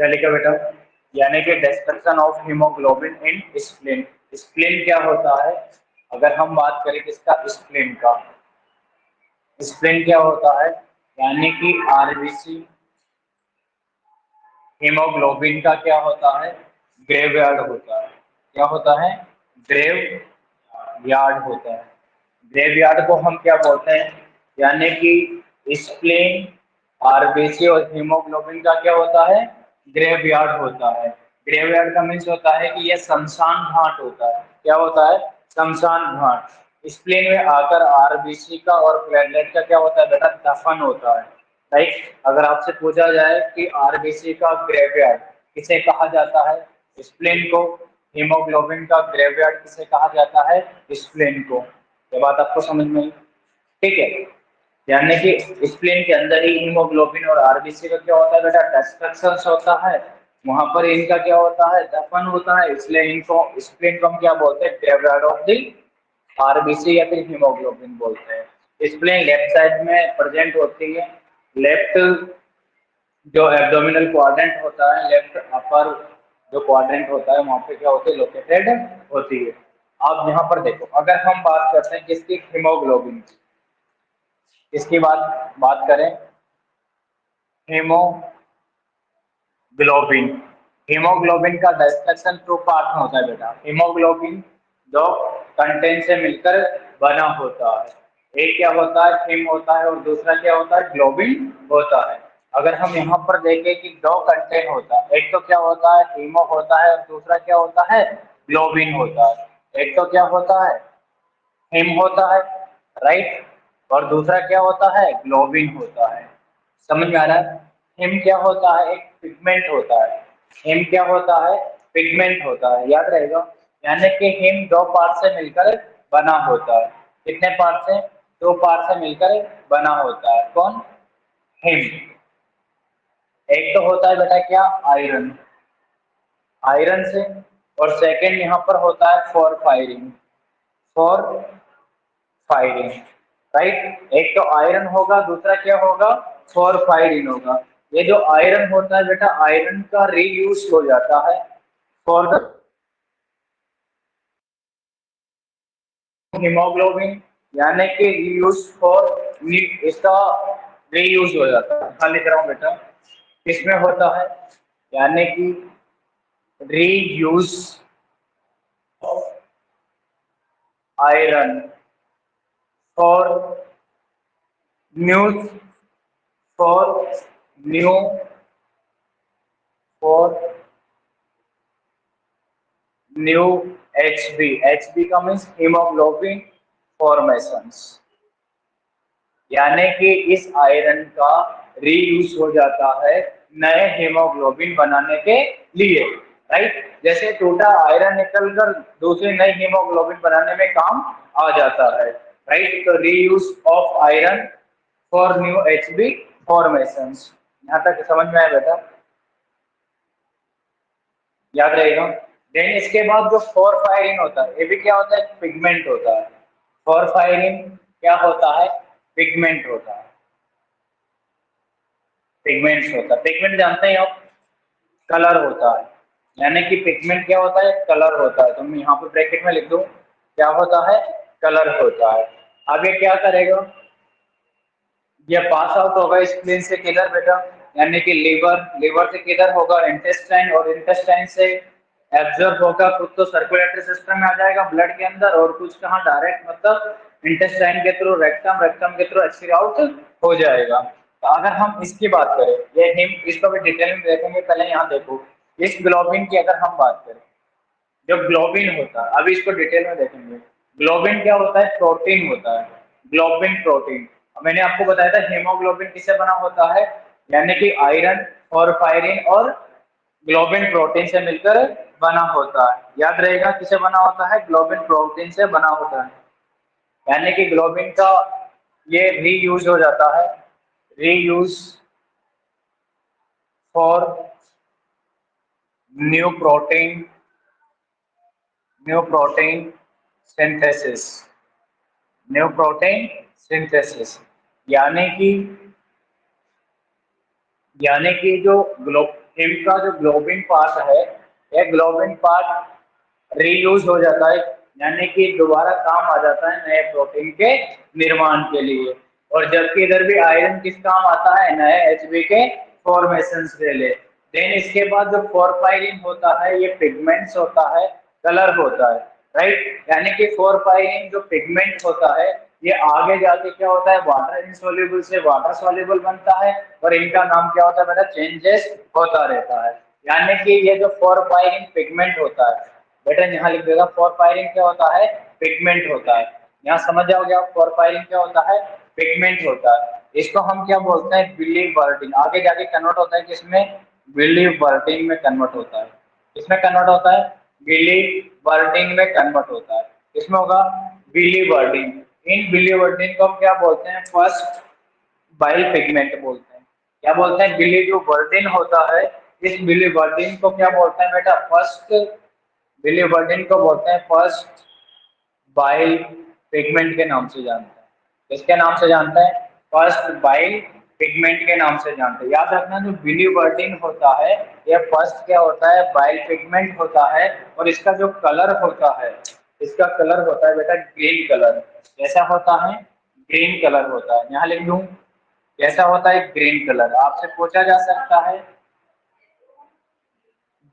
क्या लिखा बेटा? यानी कि destruction of haemoglobin in spleen. Spleen क्या होता है? अगर हम बात करें किसका, स्प्लीन का, स्प्लीन क्या होता है? यानी कि आरबीसी हीमोग्लोबिन का क्या होता है? ग्रेवयार्ड होता है। क्या होता है? ग्रेवयार्ड होता है। ग्रेवयार्ड को हम क्या बोलते हैं? यानी कि स्प्लीन, आरबीसी और हीमोग्लोबिन का क्या होता है? ग्रेवयार्ड होता है। ग्रेवयार्ड का मीन्स होता है कि यह शमशान घाट होता है। क्या होता है? शमशान घाट। स्प्लीन में आकर आरबीसी का और प्लेटलेट का क्या होता है बेटा? दफन होता है। राइट। अगर आपसे पूछा जाए कि आरबीसी का ग्रेवयार्ड किसे कहा जाता है? स्प्लीन को। हीमोग्लोबिन का ग्रेवयार्ड किसे कहा जाता है? स्प्लीन को। ये बात आपको समझ में आई? ठीक है। यानी कि स्प्लीन के अंदर ही हीमोग्लोबिन और आरबीसी का क्या होता है बेटा? डिस्ट्रक्शन होता है। वहां पर इनका क्या होता है? दफन होता है। इसलिए इनको, स्प्लीन को हम क्या बोलते हैं? ग्रेवयार्ड ऑफ द आरबीसी या फिर हीमोग्लोबिन बोलते हैं। स्प्लीन लेफ्ट साइड में प्रेजेंट होती है। लेफ्ट जो एब्डोमिनल क्वाड्रेंट होता है, लेफ्ट अपर जो क्वाड्रेंट होता है, वहां पे क्या होती है? लोकेटेड होती है। आप यहाँ पर देखो, अगर हम बात करते हैं किसकी? हीमोग्लोबिन की। इसकी बात बात करें, हीमोग्लोबिन। हीमोग्लोबिन का डिस्ट्रक्शन टू पार्ट में होता है बेटा। हीमोग्लोबिन दो कंटेंट से मिलकर बना होता है। एक क्या होता है? हीम होता है और दूसरा क्या होता है? ग्लोबिन होता है। अगर हम यहाँ पर देखें कि दो कंटेंट होता है, एक तो क्या होता है? हीमो होता है और दूसरा क्या होता है? ग्लोबिन होता है। एक तो क्या होता है? हिम होता है, राइट, और दूसरा क्या होता है? ग्लोबिन होता है। समझ में आ रहा है? हिम क्या होता है? एक पिगमेंट होता है। हिम क्या होता है? पिगमेंट होता है, याद रहेगा। यानी कि हिम दो पार्ट से मिलकर बना होता है। कितने पार्ट से? दो पार्ट से मिलकर बना होता है। कौन? हिम। एक तो होता है बेटा क्या? आयरन, आयरन से। और सेकंड यहाँ पर होता है फॉस्फाइरिन, फॉर फायरिन, राइट। एक तो आयरन होगा, दूसरा क्या होगा? फॉस्फाइरिन होगा। ये जो आयरन होता है बेटा, आयरन का रीयूज हो जाता है फॉर द हीमोग्लोबिन। यानी कि रीयूज फॉर, इसका रीयूज हो जाता है। खाली लिख रहा हूँ बेटा, किसमें होता है? यानी कि reuse iron for new, for new, for new HB. HB का मीन्स हीमोग्लोबिन फॉर्मेशंस। यानी कि इस आयरन का रीयूज हो जाता है नए हीमोग्लोबिन बनाने के लिए, राइट। जैसे टूटा आयरन निकलकर दूसरे नए हीमोग्लोबिन बनाने में काम आ जाता है, राइट। तो reuse of iron for new HB formations. यहाँ तक समझ में आया बेटा? याद रहेगा। देन इसके बाद जो फॉस्फाइरिन होता है, ये भी क्या होता है? पिगमेंट होता है। फॉस्फाइरिन क्या होता है? पिगमेंट होता है। पिगमेंट्स होता है। पिगमेंट जानते हैं आप? कलर होता है। यानी कि पिगमेंट क्या होता है? कलर होता है। तो मैं यहाँ पे ब्रैकेट में लिख दूं, क्या होता है? कलर होता है। अब ये क्या करेगा? ये पास आउट होगा स्प्लीन से किधर बेटा? यानी कि लीवर, लीवर से किधर होगा? इंटेस्टाइन, और इंटेस्टाइन से एब्जॉर्ब होगा, कुछ तो सर्कुलेटरी सिस्टम में आ जाएगा ब्लड के अंदर, और कुछ कहाँ डायरेक्ट मतलब इंटेस्टाइन के थ्रू रेक्टम, रेक्टम के थ्रू एक्सक्रीट आउट हो जाएगा। तो अगर हम इसकी बात करें, ये हिम, इसको भी डिटेल में देखेंगे। पहले यहाँ देखो, इस ग्लोबिन की अगर हम बात करें, जो ग्लोबिन होता है, अभी इसको डिटेल में देखेंगे। ग्लोबिन क्या होता है? प्रोटीन होता है। Globin protein. मैंने आपको बताया था हीमोग्लोबिन किससे बना होता है? यानी कि आयरन और फायरिन और ग्लोबिन प्रोटीन से मिलकर बना होता है। याद रहेगा किससे बना होता है? ग्लोबिन प्रोटीन से बना होता है। यानी कि ग्लोबिन का ये रीयूज हो जाता है, reuse for new protein, new protein synthesis, new protein synthesis. यानी कि जो हिम का जो ग्लोबिन पार्ट है, यह ग्लोबिन पार्ट रीयूज हो जाता है, यानी कि दोबारा काम आ जाता है नए प्रोटीन के निर्माण के लिए। और जबकि इधर भी आयरन किस काम आता है, नए एचबी के फॉर्मेशन के लिए। देन इसके बाद जो फोरपाइरिन होता है, ये पिगमेंट्स होता है, कलर होता है, राइट। यानी कि फोरपाइरिन जो पिगमेंट होता है, ये आगे जाके क्या होता है, वाटर इनसोल्यूबल से वाटर सोल्यूबल बनता है, और इनका नाम क्या होता है बेटा, चेंजेस होता रहता है। यानी कि ये जो फोरपाइरिन पिगमेंट होता है, बेटा यहाँ लिख देगा, फोरपाइरिन क्या होता है, पिगमेंट होता है। यहाँ समझ जाओगे आप, फोरपाइरिन क्या होता है, पिगमेंट होता है। इसको हम क्या बोलते हैं, बिलीवर्टिन। आगे जाके कन्वर्ट होता है किसमें, बिलीवर्टिन में कन्वर्ट होता है। किसमें कन्वर्ट होता है, बिलीवर्टिन में कन्वर्ट होता है। किसमें होगा, बिलीवर्टिन। इन बिलीवर्टिन को हम क्या बोलते हैं, फर्स्ट बाइल पिगमेंट बोलते हैं। क्या बोलते हैं, बिलीवर्टिन होता है, इस बिलीवर्टिन को क्या बोलते हैं बेटा, फर्स्ट बिलीवर्टिन को बोलते हैं फर्स्ट बाइल पिगमेंट के नाम से जानते हैं। किसके नाम से जानते हैं, फर्स्ट बाइल पिगमेंट के नाम से जानते हैं। याद रखना, जो बिलीवर्टिन होता है, यह फर्स्ट क्या होता है, बाइल पिगमेंट होता है, और इसका जो कलर होता है, इसका कलर होता है बेटा ग्रीन कलर। कैसा होता है, ग्रीन कलर होता है। यहाँ लिख दूं, कैसा होता है, ग्रीन कलर। आपसे पूछा जा सकता है,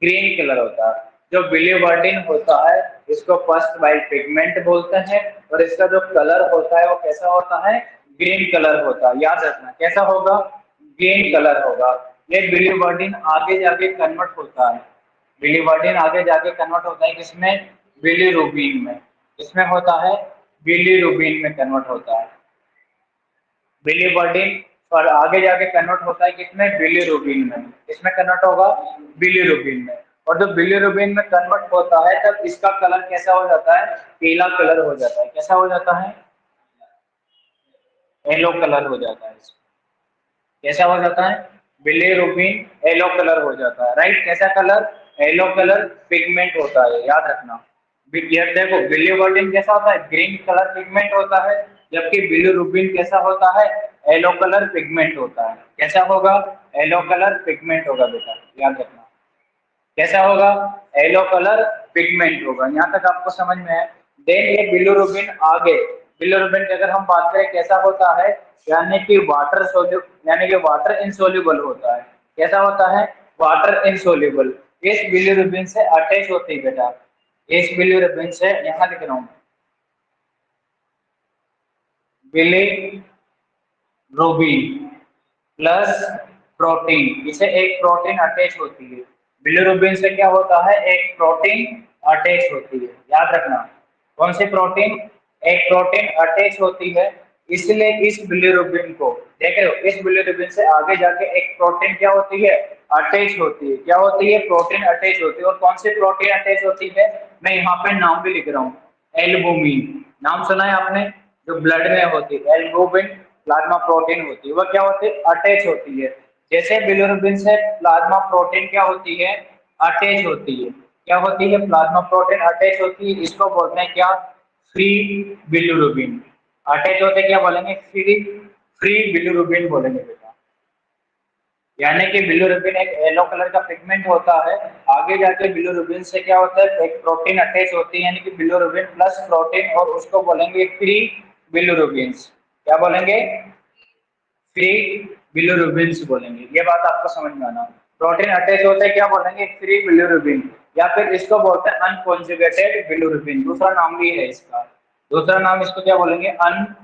ग्रीन कलर होता है। जो बिलीवर्टिन होता है, इसको फर्स्ट बाइल पिगमेंट बोलते हैं, और इसका जो कलर होता है वो कैसा होता है, ग्रीन कलर होता है। याद रखना, कैसा होगा, ग्रीन कलर होगा। ये बिलीवर्टिन आगे जाके कन्वर्ट होता है, बिलीवर्टिन आगे जाके कन्वर्ट होता है किसमें, बिलीरुबिन में। किसमें होता है, बिलीरुबिन में कन्वर्ट होता है। बिलीवर्टिन और आगे जाके कन्वर्ट होता है किसमें, बिलीरुबिन में। किसमें कन्वर्ट होगा, बिलीरुबिन में। और जब बिलीरुबिन में कन्वर्ट होता है, तब इसका कलर कैसा हो जाता है, पीला कलर हो जाता है। कैसा हो जाता है, येलो कलर हो जाता है। कैसा हो जाता है, बिलीरुबिन येलो कलर हो जाता है, राइट। कैसा कलर, येलो कलर पिगमेंट होता है, याद रखना। यार देखो, बिलीवर्टिन कैसा होता है, ग्रीन कलर पिगमेंट होता है, जबकि बिलीरुबिन कैसा होता है, येलो कलर पिगमेंट होता है। कैसा होगा, येलो कलर पिगमेंट होगा बेटा, याद रखना। कैसा होगा, येलो कलर पिगमेंट होगा। यहाँ तक आपको समझ में है। देन ये बिलीरुबिन आगे, बिलीरुबिन की अगर हम बात करें कैसा होता है, यानी कि वाटर सोल्यूबल, यानी कि वाटर इनसोल्यूबल होता है। कैसा होता है, वाटर इनसोल्यूबल। इस बिलीरुबिन से अटैच होती है बेटा, इस बिलीरुबिन से, यहाँ लिख रहा हूँ, बिलीरुबिन प्लस प्रोटीन, इसे एक प्रोटीन अटैच होती है। बिलीरुबिन से क्या होता है, एक प्रोटीन अटैच होती है। याद रखना, कौन सी प्रोटीन, एक प्रोटीन अटैच होती है। इसलिए इस बिलीरुबिन को देख रहे हो, इस बिलीरुबिन से आगे जाके एक प्रोटीन क्या होती है, अटैच होती है। क्या होती है, प्रोटीन अटैच होती है। और कौन सी प्रोटीन अटैच होती है, मैं यहाँ पे नाम भी लिख रहा हूँ, एल्बुमिन। नाम सुना है आपने, जो ब्लड में होती है, एल्बुमिन प्लाज्मा प्रोटीन होती है, वह क्या होती है, अटैच होती है। जैसे बिलीरुबिन से प्लाज्मा प्रोटीन क्या होती है, अटैच होती है। क्या होती है, प्लाज्मा प्रोटीन अटैच होती है। इसको बोलते हैं क्या, फ्री बिलीरुबिन। अटैच होते क्या बोलेंगे, फ्री, फ्री बिलीरुबिन बोलेंगे बेटा। यानी कि बिलीरुबिन एक येलो कलर का पिगमेंट होता है, आगे जाके बिलीरुबिन से क्या होता है, एक प्रोटीन अटैच होती है, यानी कि बिलीरुबिन प्लस प्रोटीन, और उसको बोलेंगे फ्री बिलीरुबिन। क्या बोलेंगे, फ्री बिलीरुबिन बोलेंगे। ये बात आपको समझ में आना। प्रोटीन अटैच होते हैं, क्या बोलेंगे, फ्री बिलीरुबिन, या फिर इसको बोलते हैं अनकॉन्जुगेटेड बिलीरुबिन। दूसरा नाम भी है इसका, दूसरा नाम इसको क्या बोलेंगे, अनकॉन्जुगेटेड,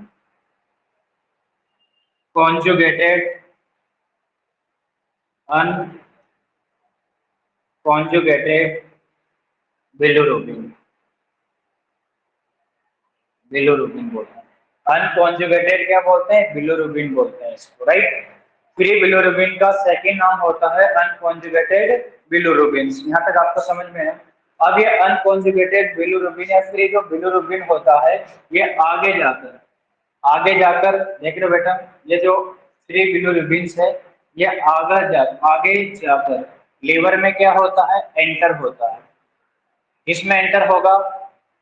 अनकॉन्जुगेटेड बिलीरुबिन, बिलीरुबिन बोलते हैं। अनकॉन्जुगेटेड क्या बोलते हैं, बिलीरुबिन बोलते हैं इसको, राइट। फ्री बिलीरुबिन का सेकंड नाम होता है अनकॉन्जुगेटेड बिलीरुबिन। यहाँ तक आपको समझ में है। अब ये अनकॉन्जुगेटेड बिलीरुबिन या फिर जो बिलीरुबिन होता है, ये आगे जाकर देख रहे हो बेटा, ये जो फ्री बिलीरुबिन है, ये आगे जाकर लीवर में क्या होता है, एंटर होता है। किसमें एंटर होगा,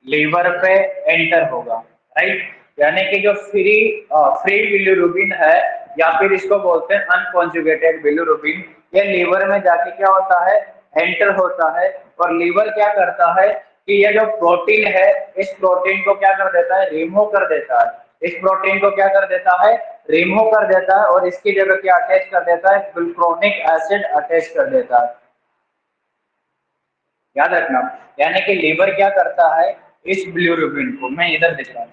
लीवर पे एंटर होगा, राइट। यानी कि जो फ्री बिलीरुबिन है, या फिर इसको बोलते हैं अनकॉन्जुगेटेड बिलिरुबिन। ये लीवर में जाके क्या होता है, एंटर होता है, और लीवर क्या करता है कि ये जो प्रोटीन है इस प्रोटीन को क्या कर देता है, रिमूव कर देता है। इस प्रोटीन को क्या कर देता है, रिमूव कर देता है, और इसकी जगह क्या अटैच कर देता है, ग्लूकोनिक एसिड अटैच कर देता है। याद रखना, यानी कि लीवर क्या करता है, इस बिलिरुबिन को मैं इधर दिख रहा हूँ,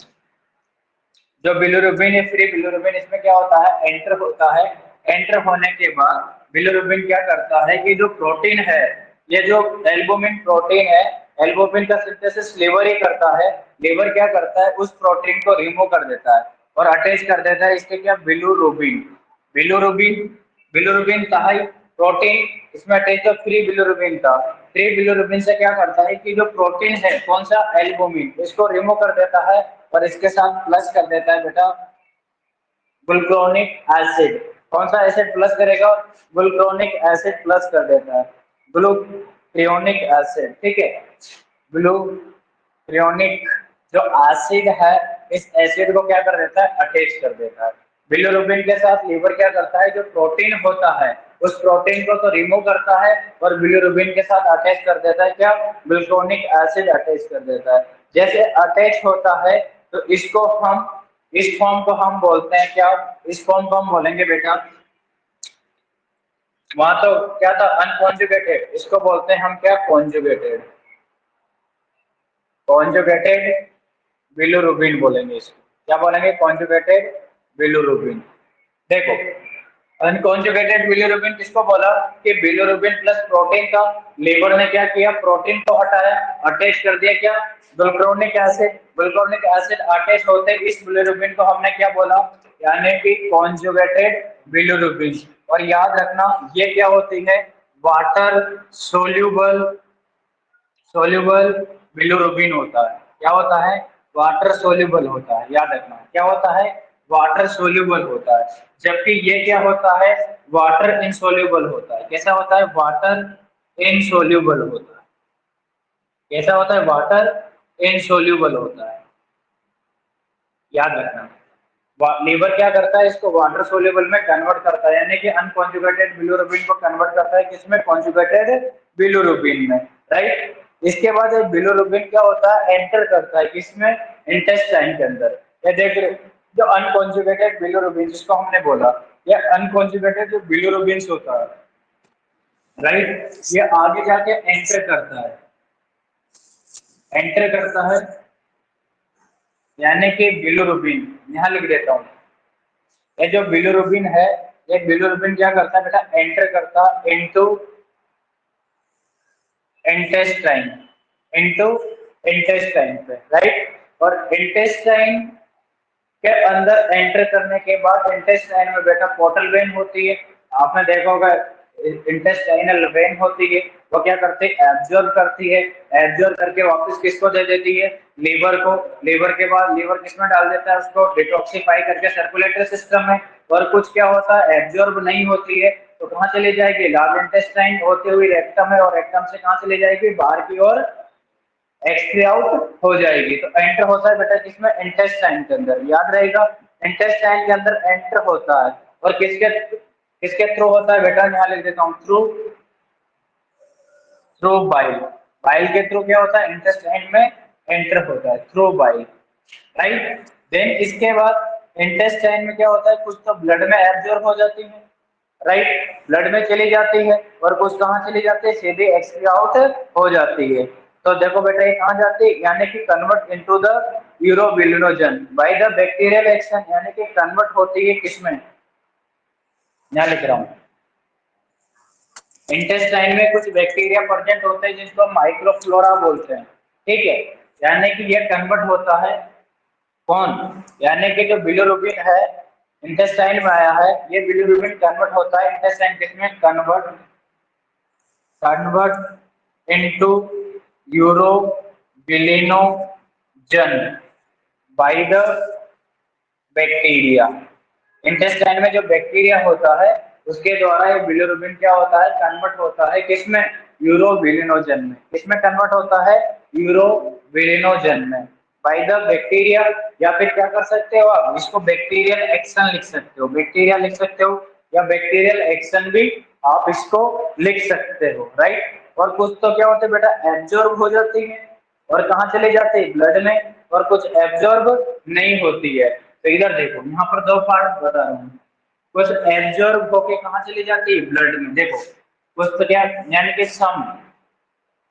जो बिलिरुबिन है फ्री बिलिरुबिन, इसमें क्या होता है, एंटर होता है। एंटर होने के बाद बिलिरुबिन क्या करता है कि जो प्रोटीन है, ये जो एल्बुमिन प्रोटीन है, एल्बुमिन का सिंथेसिस लीवर ही करता है। लीवर क्या करता है, उस प्रोटीन को रिमूव कर देता है और अटैच कर देता है इसके क्या, बिलिरुबिन। बिलिरुबिन, बिलिरुबिन था ही प्रोटीन, इसमें अटैच तो फ्री बिलिरुबिन था। फ्री बिलिरुबिन से क्या करता है कि जो प्रोटीन है कौन सा, एल्बुमिन, इसको रिमूव कर देता है और इसके साथ प्लस कर देता है बेटा ग्लूकोनिक एसिड। कौन सा एसिड प्लस करेगा, ग्लूकोनिक एसिड प्लस कर देता है, ग्लूक्रियोनिक एसिड। ठीक है, ग्लूक्रियोनिक जो एसिड है, इस एसिड को क्या कर देता है, अटैच कर देता है। बिलिरुबिन के साथ लीवर क्या करता है, जो प्रोटीन होता है उस प्रोटीन को तो रिमूव करता है और बिलिरुबिन के साथ अटैच कर देता है क्या, ग्लूकोनिक एसिड अटैच कर देता है। जैसे अटैच होता है तो इसको हम, इस फॉर्म को हम बोलते हैं क्या, इस फॉर्म को हम बोलेंगे बेटा, वहां तो क्या था, अनकॉन्जुगेटेड, इसको बोलते हैं हम क्या, कॉन्जुगेटेड। कॉन्जुगेटेड बिलिरुबिन बोलेंगे इसको, क्या बोलेंगे, कॉन्जुगेटेड बिलिरुबिन। देखो, अनकॉन्जुगेटेड बिलिरुबिन किसको बोला कि बिलिरुबिन प्लस प्रोटीन का, लीवर ने क्या किया, प्रोटीन को हटाया, अटैच कर दिया क्या, gluconic acid. Gluconic acid attach होते इस बिलिरुबिन को हमने क्या बोला, यानी कि कॉन्जुगेटेड बिलिरुबिन। और याद रखना ये क्या होती है, वाटर सोल्यूबल, सोल्यूबल बिलिरुबिन होता है। क्या होता है, वाटर सोल्यूबल होता है। याद रखना क्या होता है, वाटर सोल्यूबल होता है, जबकि ये क्या होता है, वाटर इनसोल्यूबल होता है। कैसा होता है, वाटर इनसोल्यूबल होता है। कैसा होता है, वाटर इनसोल्यूबल होता है। याद रखना, लीवर क्या करता है, इसको वाटर सोल्यूबल में कन्वर्ट करता है, यानी कि अनकॉन्जुगेटेड बिलिरुबिन को कन्वर्ट करता है किसमें, कॉन्जुगेटेड बिलिरुबिन में, राइट। इसके बाद एक बिलिरुबिन क्या होता है, एंटर करता है किसमें, इंटेस्टाइन के अंदर। ये देख रहे, जो अनकॉन्जुगेटेड बिलिरुबिन जिसको हमने बोला, ये अनकॉन्जुगेटेड जो बिलिरुबिन होता है, राइट, ये आगे जाके एंटर करता है, एंटर करता है, यानी कि बिलिरुबिन, यहाँ लिख देता हूँ, ये जो बिलिरुबिन है, ये बिलिरुबिन क्या करता है बेटा, एंटर करता इनटू इंटेस्टाइन, इनटू इंटेस्टाइन पे, राइट। और इंटेस्टाइन के अंदर एंटर करने के बाद इंटेस्टाइन में बेटा पोर्टल वेन होती है, आपने देखा होगा, इंटेस्टाइनल वेन होती है, वो क्या करती है, एब्जॉर्ब करती है, एब्जॉर्ब करके वापस किसको दे देती है, लीवर को। लीवर के बाद लीवर किसमें डाल देता है, उसको डिटॉक्सिफाई करके सर्कुलेटरी सिस्टम में। और कुछ क्या होता है, एब्जॉर्ब नहीं होती है तो कहाँ चली जाएगी, लार्ज इंटेस्टाइन होती हुई रेक्टम है, और रेक्टम से कहाँ चली जाएगी, बाहर की ओर एक्सट्री आउट हो जाएगी। तो एंटर होता है बेटा किसमें, इंटेस्टाइन के अंदर। याद रहेगा, इंटेस्टाइन के अंदर एंटर होता है, और किसके किसके थ्रू होता है बेटा, यहाँ लिख देता हूँ, थ्रू, थ्रू बाइल। बाइल के थ्रू क्या होता है, इंटेस्टाइन में एंटर होता है, थ्रू बाइल, राइट। देन इसके बाद इंटेस्टाइन में क्या होता है, कुछ तो ब्लड में एब्जॉर्ब हो जाती है, राइट, ब्लड में चली जाती है, और कुछ कहाँ चली जाती है, सीधे एक्सक्री आउट हो जाती है। तो देखो बेटा ये कहाँ जाती है, यानी कि convert into the urobilinogen by the bacterial action, यानी कि कन्वर्ट होती है किसमें, यहाँ लिख रहा हूँ, इंटेस्टाइन में कुछ बैक्टीरिया प्रेजेंट होते हैं जिसको माइक्रोफ्लोरा बोलते हैं, ठीक है। यानी कि ये कन्वर्ट होता है कौन, यानी कि जो बिलिरुबिन है इंटेस्टाइन में आया है, ये बिलिरुबिन कन्वर्ट होता है इंटेस्टाइन किसमें, convert, convert into urobilinogen by the bacteria. Intestine में जो बैक्टीरिया होता है उसके द्वारा ये बिलिरुबिन क्या होता है, कन्वर्ट होता है किसमें, यूरोबिलिनोजन में। किसमें कन्वर्ट होता है, यूरोबिलिनोजन में। बाय द बैक्टीरिया, या फिर क्या कर सकते हो आप इसको बैक्टीरियल एक्शन लिख सकते हो, बैक्टीरिया लिख सकते हो, या बैक्टीरियल एक्शन भी आप इसको लिख सकते हो, राइट। और कुछ तो क्या होते हैं बेटा, एब्जॉर्ब हो जाती है और कहाँ चले जाते हैं, ब्लड में, और कुछ एब्जॉर्ब नहीं होती है। तो इधर देखो यहाँ पर दो पार्ट बता रहा हूँ, कुछ एब्जॉर्ब होके कहाँ चली जाती है, ब्लड में, देखो कुछ तो क्या, यानी कि सम,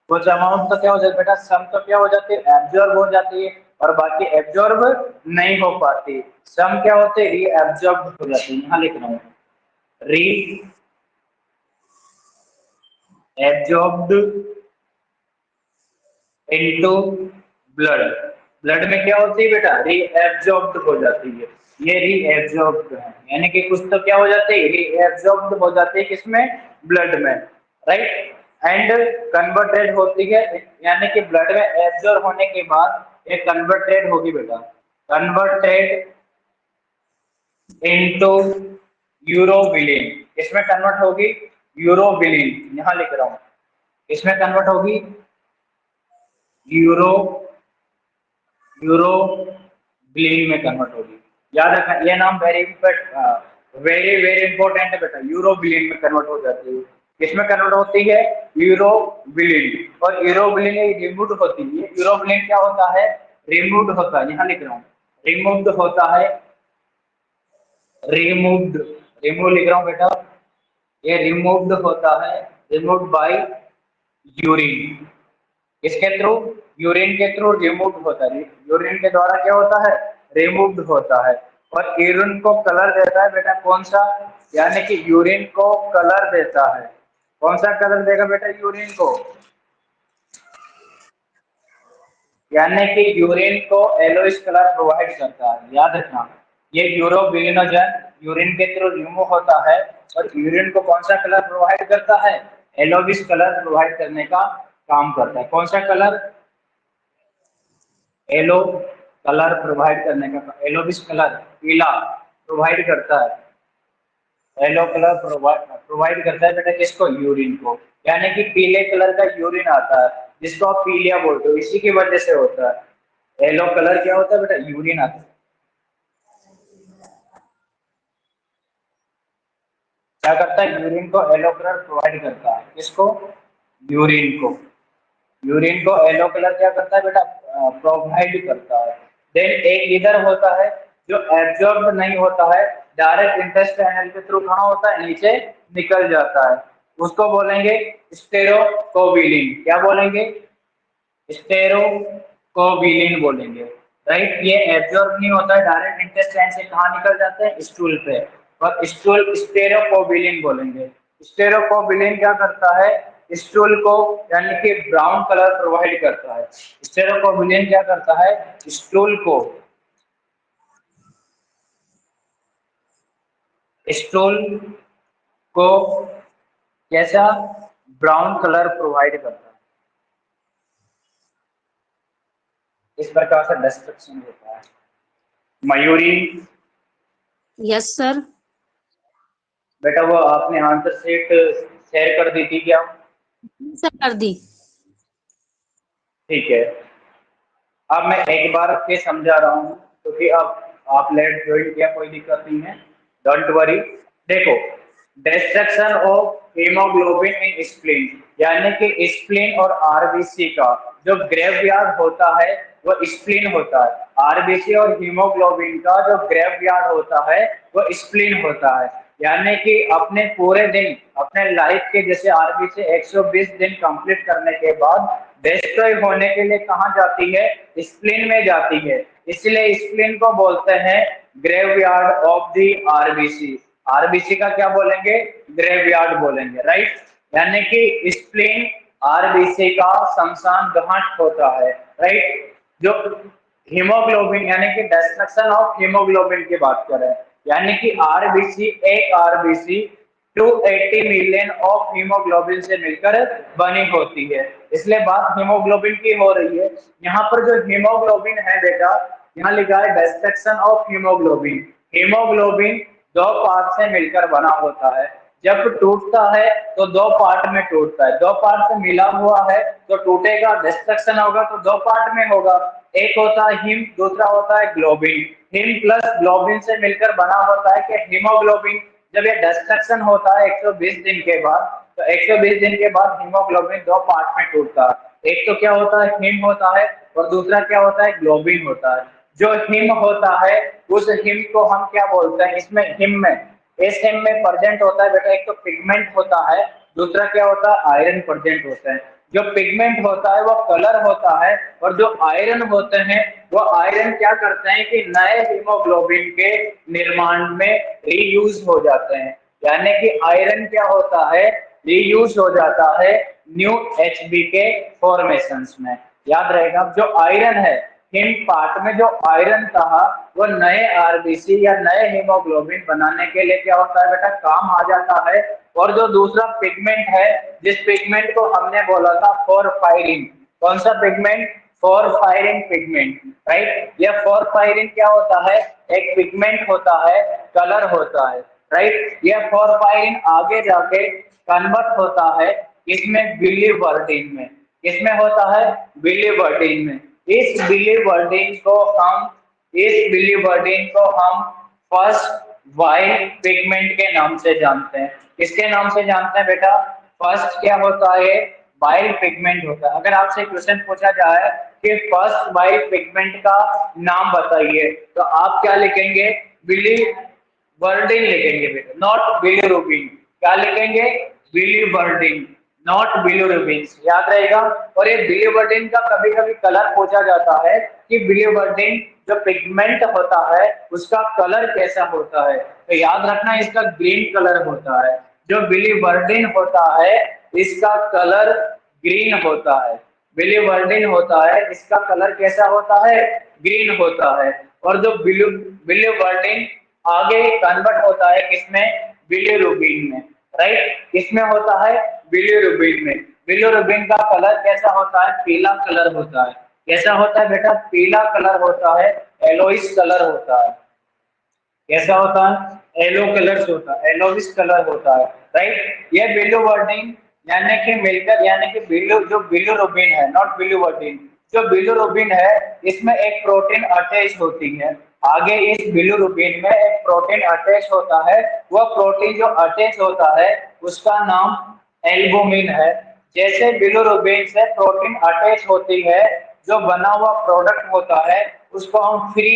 कुछ अमाउंट तो क्या हो जाता है बेटा, सम तो क्या हो जाती है, एब्जॉर्ब हो जाती है, और बाकी एब्जॉर्ब नहीं हो पाती। सम क्या होते हैं, री एब्जॉर्ब हो जाती है, यहाँ लिख रहा हूँ, री एब्जॉर्ब्ड इनटू ब्लड, ब्लड में क्या होती है बेटा, री एब्जॉर्ब्ड हो जाती है, ये री एब्जॉर्ब्ड है, यानी कि कुछ तो क्या हो जाते हैं, री एब्जॉर्ब्ड हो जाती है किसमें, ब्लड में, राइट। एंड कन्वर्टेड होती है, यानी कि ब्लड में एब्जॉर्ब होने के बाद ये कन्वर्टेड होगी बेटा, कन्वर्टेड इनटू यूरोबिलिन, इसमें कन्वर्ट होगी, यूरोबिलिन यहाँ लिख रहा हूँ, इसमें कन्वर्ट होगी यूरो यूरोबिलिन में कन्वर्ट होगी। याद रखना ये नाम वेरी वेरी इंपॉर्टेंट है बेटा, यूरोबिलिन में कन्वर्ट हो जाती है, किसमें कन्वर्ट होती है, यूरोबिलिन, और यूरोबिलिन रिमूव होती है, यूरोबिलिन क्या होता है, रिमूव होता है, यहाँ लिख रहा हूँ, रिमूव होता है, रिमूव्ड, रिमूव लिख रहा हूँ बेटा, ये रिमूव्ड होता है, रिमूव्ड बाय यूरिन, इसके थ्रू, यूरिन के थ्रू रिमूव होता है, यूरिन के द्वारा क्या होता है, रिमूव्ड होता है। और यूरिन को कलर देता है बेटा कौन सा, यानी कि यूरिन को कलर देता है, कौन सा कलर देगा बेटा यूरिन को, यानी कि यूरिन को येलोइश कलर प्रोवाइड करता है, याद रखना, ये यूरोबिलिनोजन यूरिन के थ्रू रिमूव होता है, और यूरिन को कौन सा कलर प्रोवाइड करता है, येलोइश कलर प्रोवाइड करने का काम करता है, कौन सा कलर, येलो कलर प्रोवाइड करने का, येलोविश कलर पीला प्रोवाइड करता है, येलो कलर प्रोवाइड करता है बेटा किसको, यूरिन को, यानी कि पीले कलर का यूरिन आता है जिसको आप पीलिया बोलते हो, इसी की वजह से होता है, येलो कलर क्या होता है बेटा, यूरिन आता है, क्या करता है, यूरिन को येलो कलर प्रोवाइड करता है, किसको, यूरिन को, यूरिन को येलो कलर क्या करता है बेटा, प्रोवाइड करता है। देन एक इधर होता है जो एब्जॉर्ब नहीं होता है, डायरेक्ट इंटेस्टाइनल के थ्रू कहाँ होता है, नीचे निकल जाता है, उसको बोलेंगे स्टेरोकोबिलिन, क्या बोलेंगे, स्टेरोकोबिलिन बोलेंगे, राइट। ये एब्जॉर्ब नहीं होता है, डायरेक्ट इंटेस्टाइन से कहाँ निकल जाते हैं, स्टूल पे, और स्टूल स्टेरोकोबिलिन बोलेंगे। स्टेरोकोबिलिन क्या करता है, स्टूल को यानी कि ब्राउन कलर प्रोवाइड करता है, स्टेरोकोबिलिन क्या करता है, स्टूल को, स्टूल को कैसा, ब्राउन कलर प्रोवाइड करता है, इस प्रकार से डिस्ट्रक्शन होता है। Mayuri, yes sir. बेटा वो आपने आंसर शीट शेयर कर दी थी क्या, सर कर दी। ठीक है, अब मैं एक बार के समझा रहा हूँ क्योंकि अब आप लेट ज्वाइन किया, कोई दिक्कत नहीं है, डोंट वरी। देखो, destruction of haemoglobin in spleen, यानी कि स्प्लीन और आरबीसी का जो ग्रेवयार्ड होता है वो स्प्लीन होता है, आरबीसी और हीमोग्लोबिन का जो ग्रेवयार्ड होता है वो स्प्लीन होता है, यानी कि अपने पूरे दिन, अपने लाइफ के जैसे आरबीसी 120 दिन कंप्लीट करने के बाद डिस्ट्रॉय होने के लिए कहाँ जाती है, स्प्लीन में जाती है, इसलिए स्प्लीन को बोलते हैं graveyard of the RBC, RBC का क्या बोलेंगे, ग्रेवयार्ड बोलेंगे, राइट। यानी कि स्प्लीन आरबीसी का शमशान घाट होता है, राइट। जो हीमोग्लोबिन यानी कि डिस्ट्रक्शन ऑफ हीमोग्लोबिन की बात करें, यानी कि आरबीसी, एक आरबीसी 280 मिलियन ऑफ हीमोग्लोबिन से मिलकर बनी होती है, इसलिए बात हीमोग्लोबिन की हो रही है। यहाँ पर जो हीमोग्लोबिन है बेटा, यहाँ लिखा है डिस्ट्रक्शन ऑफ हीमोग्लोबिन, हीमोग्लोबिन दो पार्ट से मिलकर बना होता है, जब टूटता है तो दो पार्ट में टूटता है, दो पार्ट से मिला हुआ है तो टूटेगा, डिस्ट्रक्शन होगा तो दो पार्ट में होगा, एक होता है हिम, दूसरा होता है ग्लोबिन। हिम प्लस ग्लोबिन से मिलकर बना होता है कि हीमोग्लोबिन। जब ये डिस्ट्रक्शन होता है 120 दिन के बाद, तो 120 दिन के बाद हीमोग्लोबिन दो पार्ट में टूटता है। एक तो क्या होता है, हिम होता है, और दूसरा क्या होता है, ग्लोबिन होता है। जो हिम होता है उस हिम को हम क्या बोलते हैं, इसमें हिम में, इस हिम में प्रेजेंट होता है बेटा, एक तो पिगमेंट होता है, दूसरा क्या होता है, आयरन प्रेजेंट होता है। जो पिगमेंट होता है वो कलर होता है, और जो आयरन होते हैं वो आयरन क्या करते हैं कि नए हीमोग्लोबिन के निर्माण में रीयूज हो जाते हैं। यानी कि आयरन क्या होता है, रीयूज हो जाता है न्यू एचबी के फॉर्मेशंस में। याद रहेगा, जो आयरन है, हिम पार्ट में जो आयरन था वो नए आरबीसी या नए हीमोग्लोबिन बनाने के लिए क्या होता है बेटा, काम आ जाता है। और जो दूसरा पिगमेंट है, जिस पिगमेंट को हमने बोला था फोरफायरिन, कौन सा पिगमेंट, फोरफायरिन पिगमेंट, राइट। यह फोरफायरिन क्या होता है, एक पिगमेंट होता है, कलर होता है, राइट। यह फोरफायरिन आगे जाके कन्वर्ट होता है इसमें बिलीवर्डिन में, किसमें होता है, बिलीवर्डिन में। इस बिलीवर्डिन को हम, इस बिलीवर्डिन को हम फर्स्ट वाइल्ड पिगमेंट के नाम से जानते हैं। किसके नाम से जानते हैं बेटा, फर्स्ट क्या होता है, वाइल्ड पिगमेंट होता है। अगर आपसे क्वेश्चन पूछा जाए कि फर्स्ट वाइल्ड पिगमेंट का नाम बताइए, तो आप क्या लिखेंगे, बिलीवर्डिन लिखेंगे बेटा, नॉट बिलीरुबिन। क्या लिखेंगे, बिलीवर्डिन, नॉट बिलीरुबिन, याद रहेगा। और ये बिलीवर्डिन का कभी कभी कलर पूछा जाता है कि बिलीवर्डिन जो पिगमेंट होता है उसका कलर कैसा होता है, तो याद रखना इसका ग्रीन कलर होता है। जो बिलीवर्डिन होता है इसका कलर ग्रीन होता है, बिलीवर्डिन होता है इसका कलर कैसा होता है, ग्रीन होता है। और जो बिलीवर्डिन आगे कन्वर्ट होता है किसमें, बिलीरुबिन में, राइट। किसमें होता है, बिलीरुबिन में। बिलीरुबिन का कलर कैसा होता है, पीला कलर होता है। कैसा होता है बेटा, पीला कलर होता है, एलोइस कलर होता है। कैसा होता है, येलो कलर होता है, येलोविश कलर होता है, राइट। ये बिलीवर्डिन यानी कि मिलकर, यानी कि जो बिलीरुबिन है, नॉट बिलीवर्डिन, जो बिलीरुबिन है इसमें एक प्रोटीन अटैच होती है। आगे इस बिलीरुबिन में एक प्रोटीन अटैच होता है, वह प्रोटीन जो अटैच होता है उसका नाम एल्बुमिन है। जैसे बिलीरुबिन से प्रोटीन अटैच होती है, जो बना हुआ प्रोडक्ट होता है उसको हम फ्री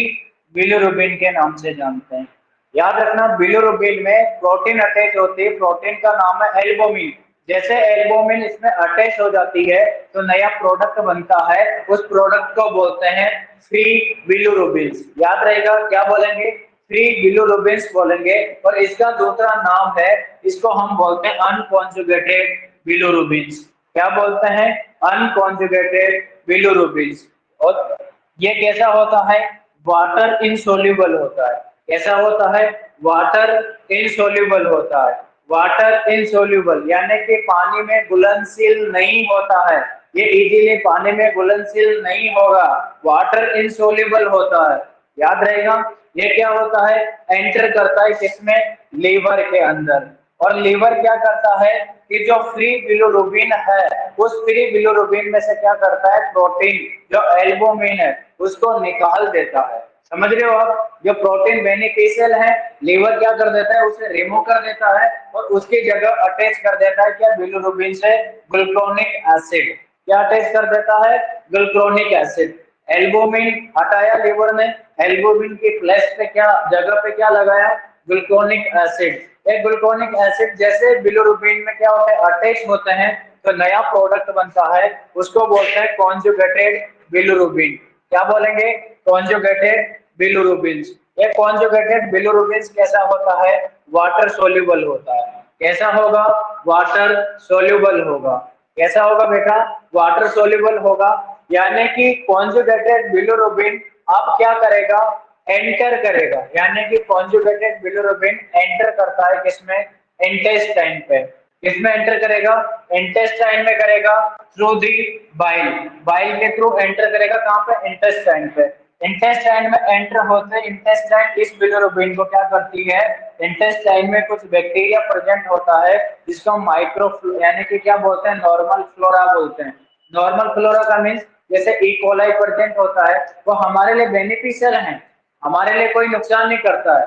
बिलीरुबिन के नाम से जानते हैं। याद रखना, बिलीरुबिन में प्रोटीन अटैच होती है, प्रोटीन का नाम है एल्बुमिन। जैसे एल्बुमिन इसमें अटैच हो जाती है तो नया प्रोडक्ट बनता है, उस प्रोडक्ट को बोलते हैं फ्री बिलीरुबिन। याद रहेगा, क्या बोलेंगे, फ्री बिलीरुबिन बोलेंगे। और इसका दूसरा नाम है, इसको हम बोलते हैं अनकॉन्जुगेटेड बिलीरुबिन। क्या बोलते हैं, अनकॉन्जुगेटेड बिलीरुबिन। और ये कैसा होता है, वाटर इनसोल्यूबल होता है। कैसा होता है, वाटर इनसोल्यूबल होता है। वाटर इनसोल्यूबल यानी कि पानी में घुलनशील नहीं होता है, ये इजीली पानी में घुलनशील नहीं होगा, वाटर इनसोल्यूबल होता है। याद रहेगा, ये क्या होता है, एंटर करता है किसमें, लीवर के अंदर। और लीवर क्या करता है कि जो फ्री बिलीरुबिन है उस फ्री बिलीरुबिन में से क्या करता है, प्रोटीन जो एल्बुमिन है उसको निकाल देता है। समझ रहे हो आप, जो प्रोटीन बेनिफिशियल है लीवर क्या कर देता है, उसे रिमूव कर देता है और उसकी जगह अटैच कर देता है क्या, बिलीरुबिन से ग्लूकोनिक एसिड। क्या अटैच कर देता है, ग्लूकोनिक एसिड। एल्बुमिन हटाया लीवर ने, एल्बुमिन की प्लेस पे क्या, जगह पे क्या लगाया, ग्लूकोनिक एसिड। एक ग्लूकोनिक एसिड जैसे बिलीरुबिन में क्या होता है, अटैच होते हैं तो नया प्रोडक्ट बनता है, उसको बोलते हैं कॉन्जुगेटेड बिलीरुबिन। क्या बोलेंगे, कॉन्जुगेटेड बिलीरुबिन। ये कॉन्जुगेटेड बिलीरुबिन कैसा होता है, वाटर सोल्यूबल होता है। कैसा होगा, वाटर सोल्यूबल होगा। कैसा होगा बेटा, वाटर सोल्यूबल होगा। यानी कि कॉन्जुगेटेड बिलीरुबिन अब क्या करेगा, एंटर करेगा। यानी कि कॉन्जुगेटेड बिलीरुबिन एंटर करता है किसमें, इंटेस्टाइन पे। किसमें एंटर करेगा, इंटेस्टाइन में करेगा, थ्रू दी बाइल, बाइल के थ्रू एंटर करेगा, कहां पे, इंटेस्टाइन पे। इंटेस्टाइन में एंटर होते इंटेस्टाइन इस बिलीरुबिन को क्या करती है, इंटेस्टाइन में कुछ बैक्टीरिया प्रेजेंट होता है जिसको माइक्रो यानी कि क्या बोलते हैं, नॉर्मल फ्लोरा बोलते हैं। नॉर्मल फ्लोरा का मीन्स जैसे ई कोलाई प्रेजेंट होता है, वो हमारे लिए बेनिफिशियल है, हमारे लिए कोई नुकसान नहीं करता है।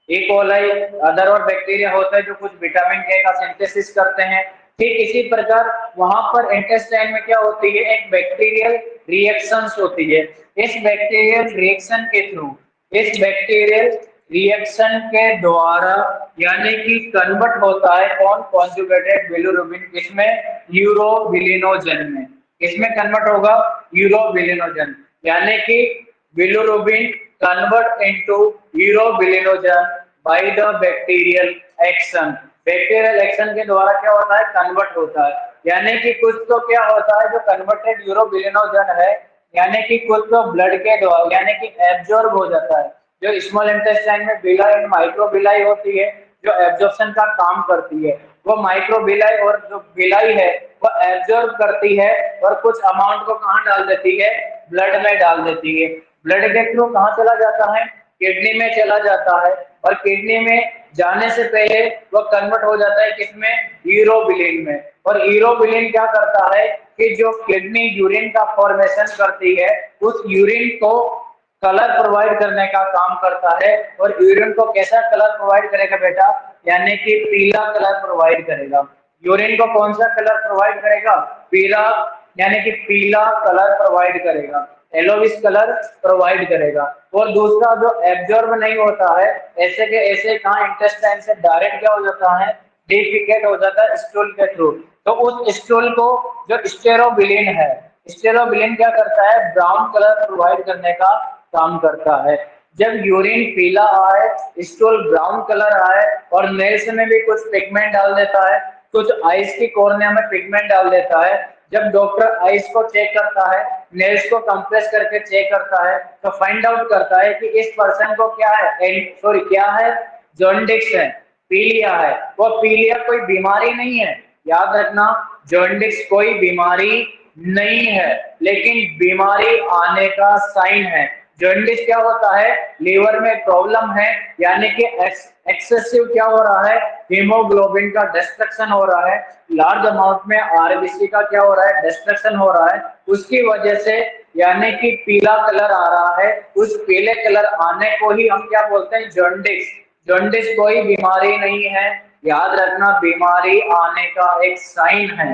ई कोलाई अदर और बैक्टीरिया होता है जो कुछ विटामिन के का सिंथेसिस करते हैं। ठीक इसी प्रकार वहां पर इंटेस्टाइन में क्या होती है, एक बैक्टीरियल रिएक्शंस होती है। इस बैक्टीरियल रिएक्शन के थ्रू, इस बैक्टीरियल रिएक्शन के द्वारा यानी कि कन्वर्ट होता है कौन, कॉन्जुगेटेड बिलिरुबिन, किसमें, यूरोबिलिनोजन में। किसमें कन्वर्ट होगा, यूरोबिलिनोजन, यानी कि bilirubin convert into urobilinogen by the bacterial action. Bacterial action के द्वारा क्या होता है, कन्वर्ट होता है। यानी कि कुछ तो क्या होता है जो कन्वर्टेड यूरोबिलिनोजन है, यानी कि कुछ तो ब्लड के द्वारा यानी कि एब्जॉर्ब हो जाता है। जो स्मॉल इंटेस्टाइन में बिलाई एंड माइक्रोबिलाई होती है जो एब्जॉर्प्शन का काम करती है, वो माइक्रोबिलाई और जो बिलाई है वो एब्जॉर्ब करती है और कुछ अमाउंट को कहाँ डाल देती है, ब्लड में डाल देती है। ब्लड के थ्रू कहाँ चला जाता है, किडनी में चला जाता है, और किडनी में जाने से पहले वो कन्वर्ट हो जाता है किसमें, यूरोबिलिन में। और यूरोबिलिन क्या करता है कि जो किडनी यूरिन का फॉर्मेशन करती है, उस यूरिन को कलर प्रोवाइड करने का काम करता है। और यूरिन को कैसा कलर प्रोवाइड करेगा बेटा, यानी कि पीला कलर प्रोवाइड करेगा। यूरिन को कौन सा कलर प्रोवाइड करेगा, पीला, यानी कि पीला कलर प्रोवाइड करेगा, येलोविश कलर प्रोवाइड करेगा। और दूसरा जो एब्जॉर्ब नहीं होता है, ऐसे के ऐसे कहाँ इंटेस्टाइन से डायरेक्ट क्या हो जाता है, डिफिकेट हो जाता है स्टूल के थ्रू। तो उस स्टूल को जो स्टेरोबिलिन है, स्टेरोबिलिन क्या करता है, ब्राउन कलर प्रोवाइड करने का काम करता है। जब यूरिन पीला आए, स्टूल ब्राउन कलर आए, और नेल्स में भी कुछ पिगमेंट डाल देता है, कुछ आइस की कॉर्निया में पिगमेंट डाल देता है। जब डॉक्टर आइस को चेक करता है, नेल्स को कंप्रेस करके चेक करता है, तो फाइंड आउट करता है कि इस पर्सन को क्या है, सॉरी क्या है, जॉन्डिस है, पीलिया है। वो पीलिया कोई बीमारी नहीं है, याद रखना, जॉन्डिस कोई बीमारी नहीं है, लेकिन बीमारी आने का साइन है। जॉन्डिस क्या होता है, लीवर में प्रॉब्लम है, यानी कि एक्सेसिव क्या हो रहा है, हीमोग्लोबिन का डिस्ट्रक्शन हो रहा है, लार्ज अमाउंट में आरबीसी का क्या हो रहा है, डिस्ट्रक्शन हो रहा है, उसकी वजह से यानी कि पीला कलर आ रहा है। उस पीले कलर आने को ही हम क्या बोलते हैं, जॉन्डिस। जॉन्डिस कोई बीमारी नहीं है, याद रखना, बीमारी आने का एक साइन है।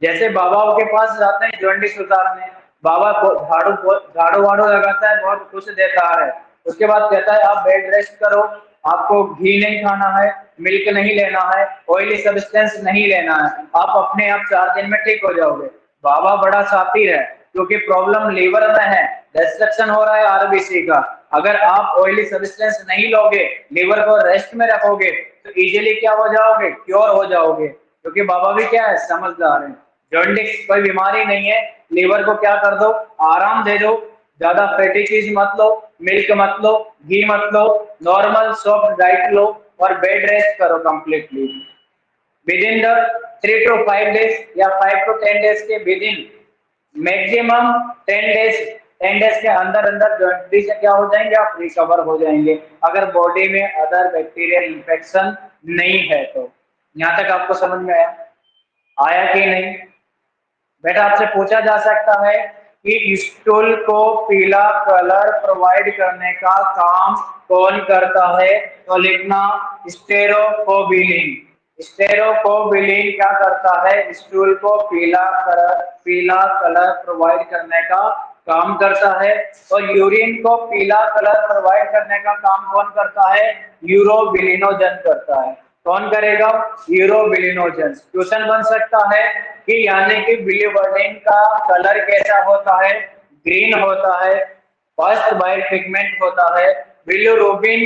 जैसे बाबा के पास जाते हैं जॉन्डिस उतारने, बाबा झाड़ू वाड़ू लगाता है, बहुत खुश देता है, उसके बाद कहता है आप बेड रेस्ट करो, आपको घी नहीं खाना है, मिल्क नहीं लेना है, ऑयली सब्सटेंस नहीं लेना है, आप अपने आप 4 दिन में ठीक हो जाओगे। बाबा बड़ा शातिर है, क्योंकि प्रॉब्लम लीवर में है, डिस्ट्रक्शन हो रहा है आरबीसी का। अगर आप ऑयली सब्सटेंस नहीं लोगे, लीवर को रेस्ट में रखोगे, तो इजीली क्या हो जाओगे, क्योर हो जाओगे, क्योंकि बाबा भी क्या है, समझदार है। जॉन्डिस कोई बीमारी नहीं है, लीवर को क्या कर दो, आराम दे दो, ज्यादा फैटी चीज मत लो, मिल्क मत लो, घी मत लो, नॉर्मल सॉफ्ट डाइट लो, और बेड रेस्ट करो completely. With in the 3 to 5 days या 5 to 10 डेज के विद इन, मैक्सिमम 10 डेज के अंदर अंदर जॉन्डिस से क्या हो जाएंगे, आप रिकवर हो जाएंगे, अगर बॉडी में अदर बैक्टीरियल इंफेक्शन नहीं है तो। यहाँ तक आपको समझ में आया कि नहीं बेटा? आपसे पूछा जा सकता है कि स्टूल को पीला कलर प्रोवाइड करने का काम कौन करता है, तो लिखना स्टेरोफोबिलिन। स्टेरोफोबिलिन क्या करता है, स्टूल को पीला कलर प्रोवाइड करने का काम करता है। और यूरिन को पीला कलर प्रोवाइड करने का काम कौन करता है, यूरोबिलिनोजन करता है। कौन करेगा, यूरोबिलिनोजन। क्वेश्चन बन सकता है कि यानी कि बिलिवर्डिन का कलर कैसा होता है, ग्रीन होता है, फर्स्ट वाइट पिगमेंट होता है। बिलिरुबिन,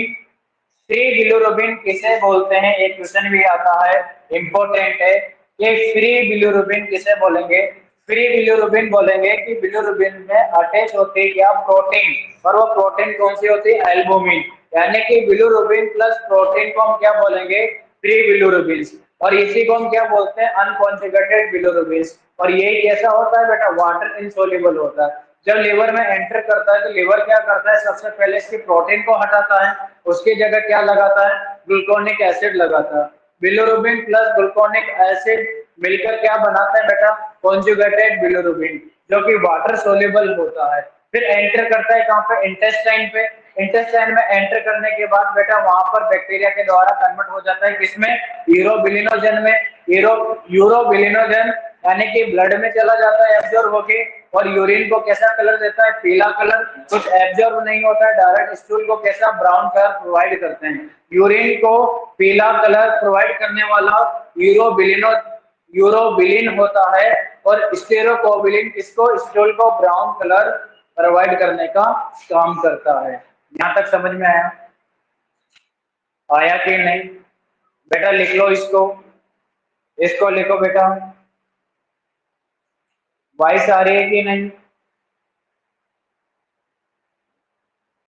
फ्री बिलिरुबिन किसे बोलते हैं, एक क्वेश्चन भी आता है, इंपॉर्टेंट है। ये फ्री बिलिरुबिन किसे बोलेंगे, फ्री बिलिरुबिन बोलेंगे कि बिलिरुबिन में अटैच होती है क्या, प्रोटीन, और वो प्रोटीन कौन सी होती है, एल्बुमिन। यानी कि बिलिरुबिन प्लस प्रोटीन को हम क्या बोलेंगे, फ्री बिलिरुबिन। और इसी को हम क्या बोलते हैं, अनकॉन्जुगेटेड बिलिरुबिन। और ये कैसा होता है बेटा, वाटर इनसोल्युबल होता है। जब लिवर में एंटर करता है तो लिवर क्या करता है, सबसे पहले इसकी प्रोटीन को हटाता है, उसकी जगह क्या लगाता है, ग्लूकोनिक एसिड लगाता है। बिलिरुबिन प्लस ग्लूकोनिक एसिड मिलकर क्या बनाता है बेटा, कॉन्जुगेटेड बिलिरुबिन। जो कि वाटर सोल्यूबल होता है। फिर एंटर करता है कहाँ पे, इंटेस्टाइन पे। इंटेस्टाइन में एंटर करने के बाद बेटा वहां पर बैक्टीरिया के द्वारा कन्वर्ट हो जाता है किसमें, यूरोबिलिनोजन में। यूरोबिलिनोजन यानी कि ब्लड में चला जाता है एब्जॉर्ब होके, और यूरिन को कैसा कलर देता है, पीला कलर। कुछ एब्जॉर्ब नहीं होता है, डायरेक्ट स्टूल को कैसा, ब्राउन कलर प्रोवाइड करते हैं। यूरिन को पीला कलर प्रोवाइड करने वाला यूरोबिलिन होता है, और स्टेरोकोबिलिन किसको, स्टूल को ब्राउन कलर प्रोवाइड करने का काम करता है। यहाँ तक समझ में आया, आया कि नहीं? बेटा लिख लो इसको, इसको लिखो बेटा, वॉइस आ रही है कि नहीं?